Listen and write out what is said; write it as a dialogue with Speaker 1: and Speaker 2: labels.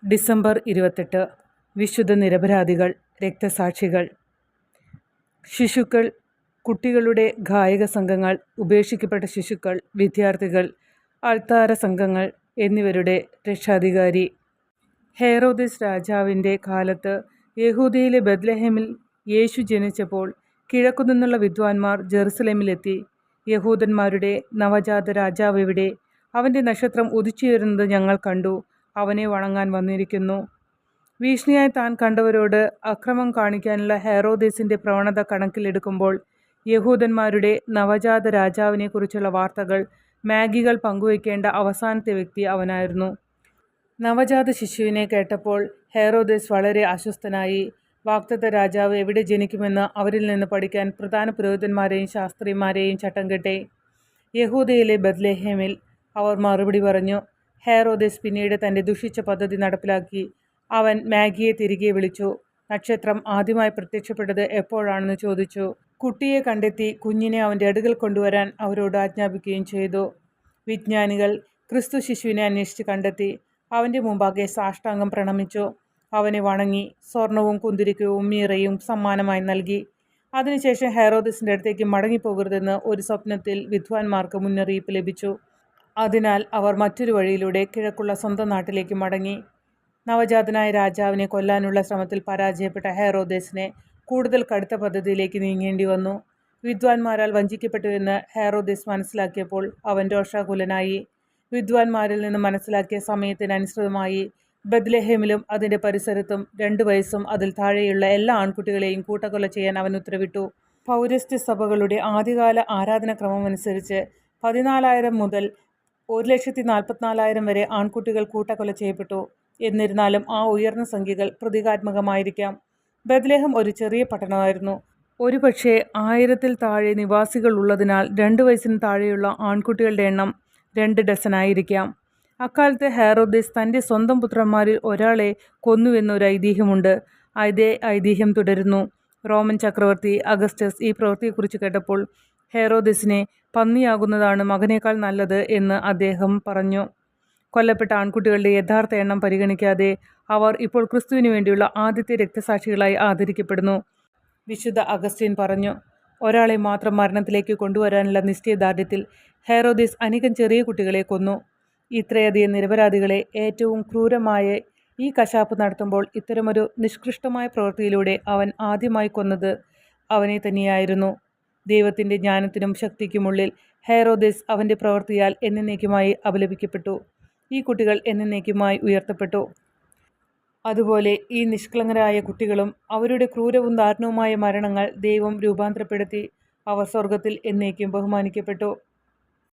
Speaker 1: December 28 വിശുദ്ധ നിരപരാധികൾ, രക്തസാക്ഷികൾ. ശിശുക്കൾ, കുട്ടികളുടെ ഗായക സംഘങ്ങൾ, ഉപേക്ഷിക്കപ്പെട്ട ശിശുക്കൾ, വിദ്യാർത്ഥികൾ, അൾത്താര സംഘങ്ങൾ എന്നിവരുടെ രക്ഷാധികാരി. ഹെറോദെസ് രാജാവിൻ്റെ കാലത്ത് യഹൂദയിലെ ബെത്ലഹേമിൽ യേശു ജനിച്ചപ്പോൾ കിഴക്കുനിന്നുള്ള വിദ്വാൻമാർ ജെറുസലേമിലെത്തി, യഹൂദന്മാരുടെ നവജാത രാജാവ് എവിടെ? അവൻ്റെ നക്ഷത്രം ഉദിച്ചുയരുന്നത് ഞങ്ങൾ കണ്ടു. അവനെ വണങ്ങാൻ വന്നിരിക്കുന്നു. ഭീഷണിയായി താൻ കണ്ടവരോട് അക്രമം കാണിക്കാനുള്ള ഹെറോദേസിൻ്റെ പ്രവണത കണക്കിലെടുക്കുമ്പോൾ യഹൂദന്മാരുടെ നവജാത രാജാവിനെക്കുറിച്ചുള്ള വാർത്തകൾ മാഗികൾ പങ്കുവയ്ക്കേണ്ട അവസാനത്തെ വ്യക്തി അവനായിരുന്നു. നവജാത ശിശുവിനെ കേട്ടപ്പോൾ ഹെറോദേസ് വളരെ അസ്വസ്ഥനായി. വാഗ്ദത്ത രാജാവ് എവിടെ ജനിക്കുമെന്ന് അവരിൽ നിന്ന് പഠിക്കാൻ പ്രധാന പുരോഹിതന്മാരെയും ശാസ്ത്രിമാരെയും ചട്ടം കെട്ടി. യഹൂദയിലെ ബെത്ലഹേമിൽ അവർ മറുപടി പറഞ്ഞു. ഹെറോദേസ് പിന്നീട് തൻ്റെ ദുഷിച്ച പദ്ധതി നടപ്പിലാക്കി. അവൻ മാഗിയെ തിരികെ വിളിച്ചു. നക്ഷത്രം ആദ്യമായി പ്രത്യക്ഷപ്പെട്ടത് എപ്പോഴാണെന്ന് ചോദിച്ചു. കുട്ടിയെ കണ്ടെത്തി കുഞ്ഞിനെ അവൻ്റെ അടുക്കൽ കൊണ്ടുവരാൻ അവരോട് ആജ്ഞാപിക്കുകയും ചെയ്തു. വിജ്ഞാനികൾ ക്രിസ്തു ശിശുവിനെ അന്വേഷിച്ച് കണ്ടെത്തി. അവൻ്റെ മുമ്പാകെ സാഷ്ടാംഗം പ്രണമിച്ചു. അവനെ വണങ്ങി. സ്വർണവും കുന്തിരിക്കവും മീറയും സമ്മാനമായി നൽകി. അതിനുശേഷം ഹെറോദസിൻ്റെ അടുത്തേക്ക് മടങ്ങിപ്പോകരുതെന്ന് ഒരു സ്വപ്നത്തിൽ വിദ്വാൻമാർക്ക് മുന്നറിയിപ്പ് ലഭിച്ചു. അതിനാൽ അവർ മറ്റൊരു വഴിയിലൂടെ കിഴക്കുള്ള സ്വന്തം നാട്ടിലേക്ക് മടങ്ങി. നവജാതനായ രാജാവിനെ കൊല്ലാനുള്ള ശ്രമത്തിൽ പരാജയപ്പെട്ട ഹെറോദേസിനെ കൂടുതൽ കടുത്ത പദ്ധതിയിലേക്ക് നീങ്ങേണ്ടി വന്നു. വിദ്വാൻമാരാൽ വഞ്ചിക്കപ്പെട്ടുവെന്ന് ഹെറോദേസ് മനസ്സിലാക്കിയപ്പോൾ അവൻ രോഷാകുലനായി. വിദ്വാൻമാരിൽ നിന്ന് മനസ്സിലാക്കിയ സമയത്തിനനുസൃതമായി ബെത്ലഹേമിലും അതിൻ്റെ പരിസരത്തും 2 വയസ്സും അതിൽ താഴെയുള്ള എല്ലാ ആൺകുട്ടികളെയും കൂട്ടക്കൊല ചെയ്യാൻ അവൻ ഉത്തരവിട്ടു. പൗരസ്ത്യ സഭകളുടെ ആദ്യകാല ആരാധനാക്രമമനുസരിച്ച് 14,000 മുതൽ 1,44,000 വരെ ആൺകുട്ടികൾ കൂട്ടക്കൊല ചെയ്യപ്പെട്ടു. എന്നിരുന്നാലും ആ ഉയർന്ന സംഖ്യകൾ പ്രതീകാത്മകമായിരിക്കാം. ബെത്ലഹേം ഒരു ചെറിയ പട്ടണമായിരുന്നു. ഒരുപക്ഷെ 1000-ൽ താഴെ നിവാസികൾ ഉള്ളതിനാൽ 2 വയസ്സിന് താഴെയുള്ള ആൺകുട്ടികളുടെ എണ്ണം 2 ഡസനായിരിക്കാം. അക്കാലത്ത് ഹെറോദേസ് തൻ്റെ സ്വന്തം പുത്രന്മാരിൽ ഒരാളെ കൊന്നുവെന്നൊരു ഐതിഹ്യമുണ്ട്. അതേ ഐതിഹ്യം തുടരുന്നു. റോമൻ ചക്രവർത്തി അഗസ്റ്റസ് ഈ പ്രവൃത്തിയെക്കുറിച്ച് കേട്ടപ്പോൾ ഹെറോദേസിനെ പന്നിയാകുന്നതാണ് മകനേക്കാൾ നല്ലത് എന്ന് അദ്ദേഹം പറഞ്ഞു. കൊല്ലപ്പെട്ട ആൺകുട്ടികളുടെ യഥാർത്ഥ എണ്ണം പരിഗണിക്കാതെ അവർ ഇപ്പോൾ ക്രിസ്തുവിന് വേണ്ടിയുള്ള ആദ്യത്തെ രക്തസാക്ഷികളായി ആദരിക്കപ്പെടുന്നു. വിശുദ്ധ അഗസ്റ്റിൻ പറഞ്ഞു. ഒരാളെ മാത്രം മരണത്തിലേക്ക് കൊണ്ടുവരാനുള്ള നിശ്ചയദാർഢ്യത്തിൽ ഹെറോദേസ് അനേകം ചെറിയ കുട്ടികളെ കൊന്നു. ഇത്രയധികം നിരപരാധികളെ ഏറ്റവും ക്രൂരമായ ഈ കശാപ്പ് നടത്തുമ്പോൾ ഇത്തരമൊരു നിഷ്കൃഷ്ടമായ പ്രവൃത്തിയിലൂടെ അവൻ ആദ്യമായി കൊന്നത് അവനെ തന്നെയായിരുന്നു. ദൈവത്തിൻ്റെ ജ്ഞാനത്തിനും ശക്തിക്കുമുള്ളിൽ ഹെറോദേസ് അവൻ്റെ പ്രവൃത്തിയാൽ എന്നേക്കുമായി അപലപിക്കപ്പെട്ടു. ഈ കുട്ടികൾ എന്നേക്കുമായി ഉയർത്തപ്പെട്ടു. അതുപോലെ ഈ നിഷ്കളങ്കരായ കുട്ടികളും അവരുടെ ക്രൂരവും ദാരുണവുമായ മരണങ്ങൾ ദൈവം രൂപാന്തരപ്പെടുത്തി. അവർ സ്വർഗത്തിൽ എന്നേക്കും ബഹുമാനിക്കപ്പെട്ടു.